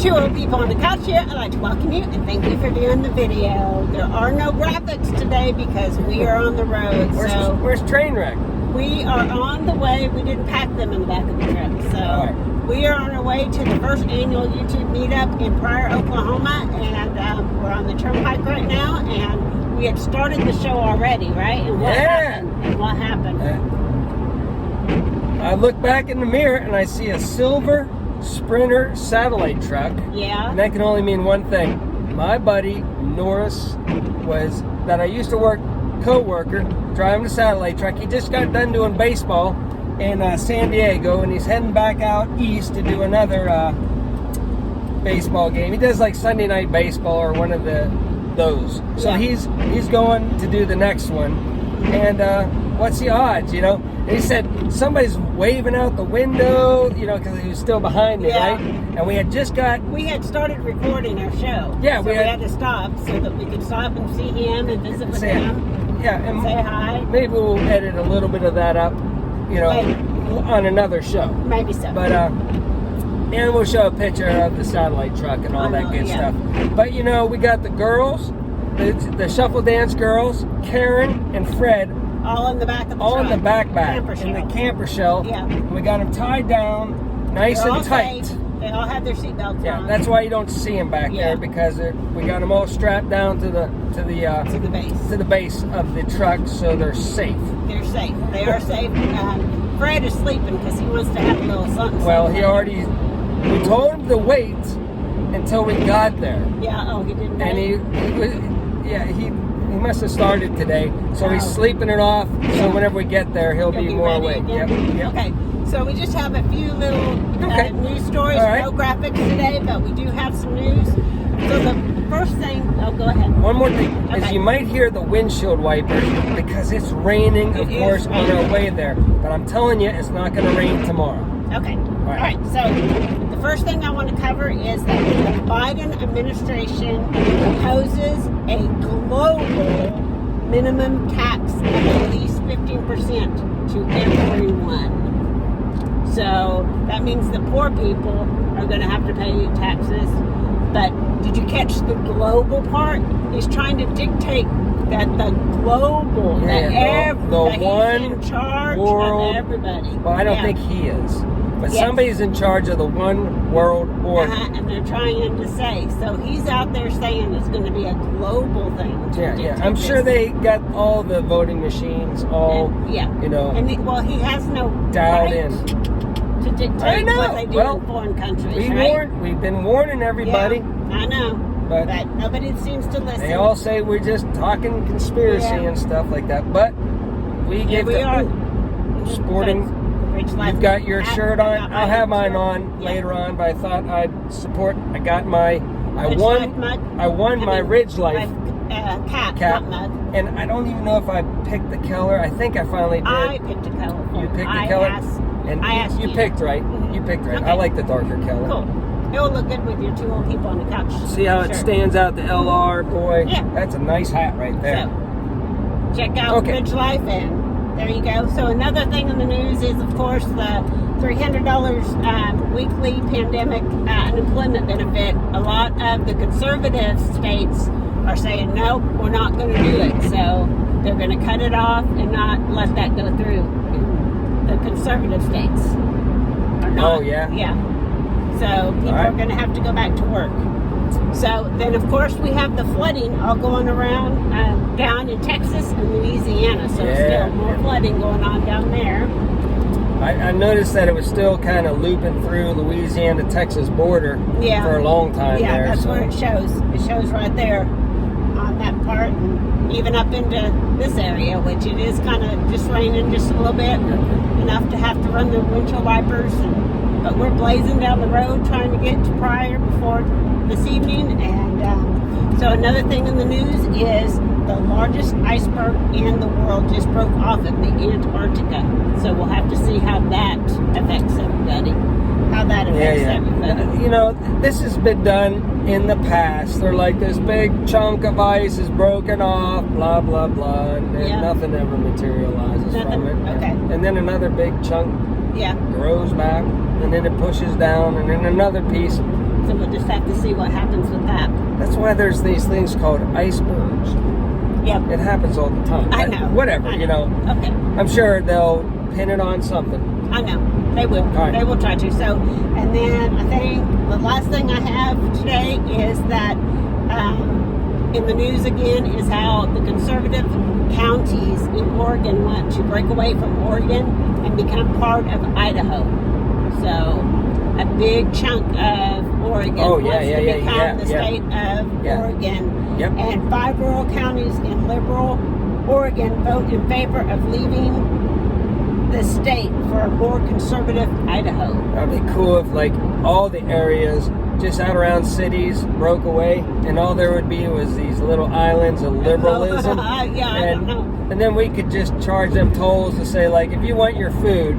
Two old people on the couch here. I'd like to welcome you and thank you for viewing the video. There are no graphics today because we are on the road. Where's Trainwreck? We are on the way. We didn't pack them in the back of the truck. So we are on our way to the first annual YouTube meetup in Pryor, Oklahoma. And we're on the turnpike right now. And we had started the show already, right? And what happened? And what happened? I look back in the mirror and I see a silver Sprinter satellite truck. Yeah. And that can only mean one thing. My buddy Norris that I used to work co-worker driving the satellite truck. He just got done doing baseball in San Diego, and he's heading back out east to do another baseball game. He does like Sunday night baseball or one of those. So he's going to do the next one. And what's the odds, you know? And he said somebody's waving out the window, you know, because he was still behind me, right? And we had started recording our show. Yeah, so we had to stop so that we could stop and see him and visit with him. Yeah, and say hi. Maybe we'll edit a little bit of that up, you know, on another show. Maybe so. But and we'll show a picture of the satellite truck and all that good stuff. But you know, we got the girls, the shuffle dance girls, Karen and Fred. All in the back of the all truck. in the back Camper in the camper shell. Yeah. We got them tied down, nice and tight. Safe. They all have their seatbelts on. Yeah, that's why you don't see them back there, because we got them all strapped down to the base of the truck, so they're safe. They're safe. They are safe. Fred is sleeping because he wants to have a little something. Well, we told him to wait until we got there. Yeah. Oh, he didn't. And he must have started today, so he's sleeping it off. So whenever we get there, he'll be more awake. Yep. Okay. So we just have a few little news stories. No graphics today, but we do have some news. So the first thing, go ahead. One more thing, is you might hear the windshield wipers because it's raining, of course, on our way there. But I'm telling you, it's not going to rain tomorrow. Okay. All right. So the first thing I want to cover is that the Biden administration proposes a global minimum tax of at least 15% to everyone. So that means the poor people are going to have to pay taxes. But did you catch the global part? He's trying to dictate that the global, that he's in charge of everybody. Well, I don't think he is. But somebody's in charge of the one world order. And they're trying to say. So he's out there saying it's going to be a global thing. I'm sure they got all the voting machines you know. And he has no dialed right in to dictate what they do in foreign countries. We've been warning everybody. Yeah, I know. But nobody seems to listen. They all say we're just talking conspiracy and stuff like that. But we are sporting. You've got your shirt on. I'll have mine on later on, but I thought I'd support. I won my Ridge Life cap, and I don't even know if I picked the color. I think I finally did. I picked a color. You picked the color, and you picked right. You picked right. Okay. I like the darker color. Cool. It will look good with your two old people on the couch. See how it stands out, the LR, boy. Yeah. That's a nice hat right there. So, check out Ridge Life, and there you go. So another thing in the news is, of course, the $300 weekly pandemic unemployment benefit. A lot of the conservative states are saying, no, we're not going to do it. So they're going to cut it off and not let that go through. The conservative states are not. Oh, yeah? Yeah. So people are going to have to go back to work. So then, of course, we have the flooding all going around down in Texas and Louisiana. So still more flooding going on down there. I noticed that it was still kind of looping through Louisiana-Texas border for a long time there. Yeah, that's where it shows. It shows right there on that part, and even up into this area, which it is kind of just raining just a little bit, enough to have to run the windshield wipers. But we're blazing down the road trying to get to Pryor before this evening. And so another thing in the news is the largest iceberg in the world just broke off at the Antarctica. So we'll have to see how that affects everybody. How that affects everybody. You know, this has been done in the past. They're like, this big chunk of ice is broken off, blah, blah, blah, and nothing ever materializes from it. Okay. And then another big chunk grows back, and then it pushes down, and then another piece So we'll just have to see what happens with that. That's why there's these things called icebergs. Yep. It happens all the time. I know. Whatever, I know. Okay. I'm sure they'll pin it on something. I know. They will. Right. They will try to. So, and then I think the last thing I have today is that in the news again is how the conservative counties in Oregon want to break away from Oregon and become part of Idaho. So a big chunk of Oregon wants to become the state of Oregon. Yep. And 5 rural counties in liberal Oregon vote in favor of leaving the state for a more conservative Idaho. That'd be cool if like all the areas just out around cities broke away and all there would be was these little islands of liberalism. I don't know. And then we could just charge them tolls to say, like, if you want your food,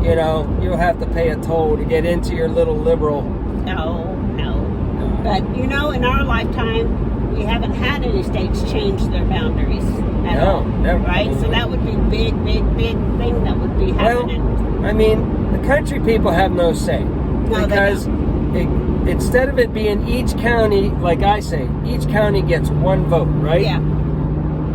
you'll have to pay a toll to get into your little liberal. No. But, in our lifetime, we haven't had any states change their boundaries at all. Never. Right? So that would be a big thing that would be happening. Well, I mean, the country people have no say. No, because instead of it being each county, like I say, each county gets one vote, right? Yeah.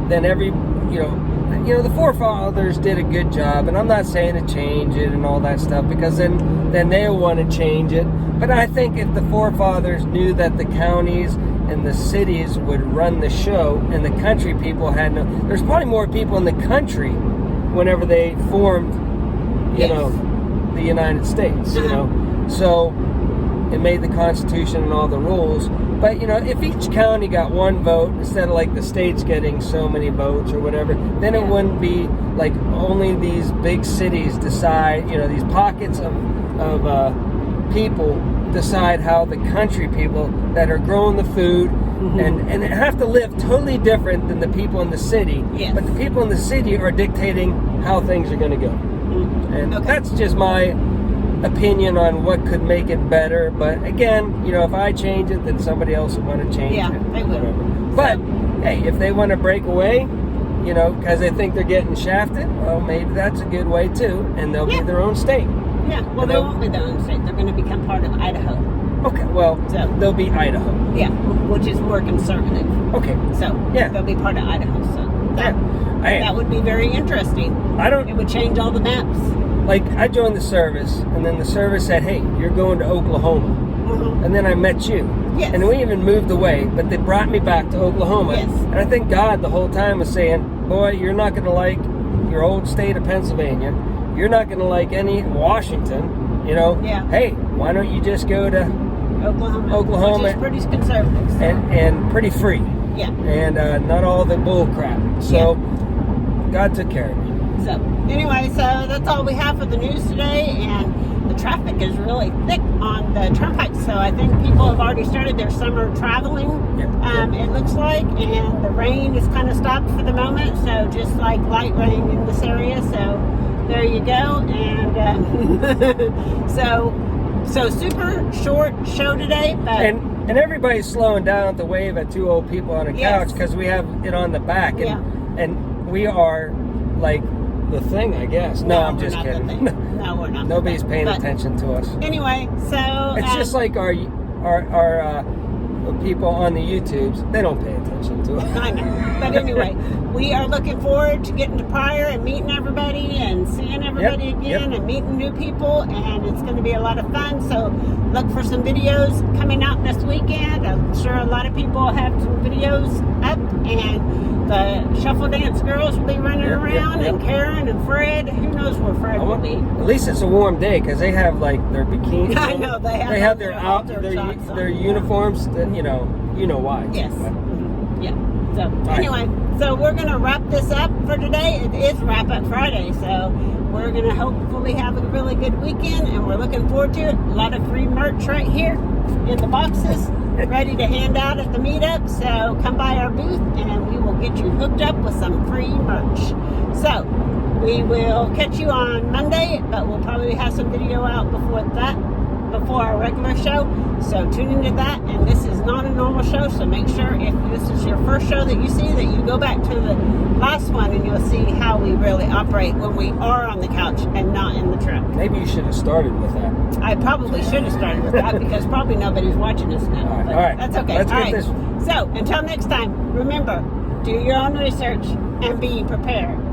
Then the forefathers did a good job, and I'm not saying to change it and all that stuff, because then they'll want to change it. But I think if the forefathers knew that the counties and the cities would run the show, and the country people had there's probably more people in the country whenever they formed, the United States, so it made the Constitution and all the rules. But, if each county got one vote instead of like the states getting so many votes or whatever, then it wouldn't be like only these big cities decide, these pockets of people decide how the country people that are growing the food and have to live totally different than the people in the city. Yes. But the people in the city are dictating how things are going to go. And that's just my opinion on what could make it better. But again, if I change it, then somebody else will want to change it. Yeah, they will. But hey, if they want to break away, because they think they're getting shafted, well, maybe that's a good way too, and they'll be their own state. Yeah, well, they won't be their own state. They're going to become part of Idaho. Okay, well, they'll be Idaho. Yeah, which is more conservative. Okay. So, they'll be part of Idaho. So, that would be very interesting. It would change all the maps. Like, I joined the service, and then the service said, hey, you're going to Oklahoma. Mm-hmm. And then I met you. Yes. And we even moved away, but they brought me back to Oklahoma. Yes. And I think God the whole time was saying, boy, you're not going to like your old state of Pennsylvania. You're not going to like any Washington, Yeah. Hey, why don't you just go to Oklahoma, which is pretty conservative. So. And pretty free. Yeah. And not all the bull crap. So God took care of me. So anyway, so that's all we have for the news today, and the traffic is really thick on the turnpike. So I think people have already started their summer traveling. It looks like, and the rain is kind of stopped for the moment. So just like light rain in this area. So there you go, and so super short show today, but. And everybody's slowing down to wave at two old people on a couch because we have it on the back, and we are like the thing, I guess. No, I'm just kidding. No, we're not. Nobody's paying attention to us. Anyway, so it's just like our people on the YouTubes. They don't pay attention to us. I know. But anyway, we are looking forward to getting to Pryor and meeting everybody and seeing everybody again and meeting new people, and it's going to be a lot of fun. So look for some videos coming out this weekend. I'm sure a lot of people have some videos up, and the Shuffle Dance girls will be running around, and Karen and Fred. Who knows where Fred will be? At least it's a warm day because they have like their bikinis. I know they have their uniforms. That, you know why. Yes. Yeah. So anyway, so we're gonna wrap this up for today. It is Wrap Up Friday, so we're gonna hopefully have a really good weekend, and we're looking forward to it. A lot of free merch right here in the boxes, ready to hand out at the meetup. So come by our booth, and we will get you hooked up with some free merch. So we will catch you on Monday, but we'll probably have some video out before that. before our regular show. So tune into that. And this is not a normal show, so make sure if this is your first show that you see, that you go back to the last one and you'll see how we really operate when we are on the couch and not in the truck. Maybe you should have started with that. I probably should have started with that because probably nobody's watching us now. All right. That's okay. Let's All get right. this. So until next time, remember, do your own research and be prepared.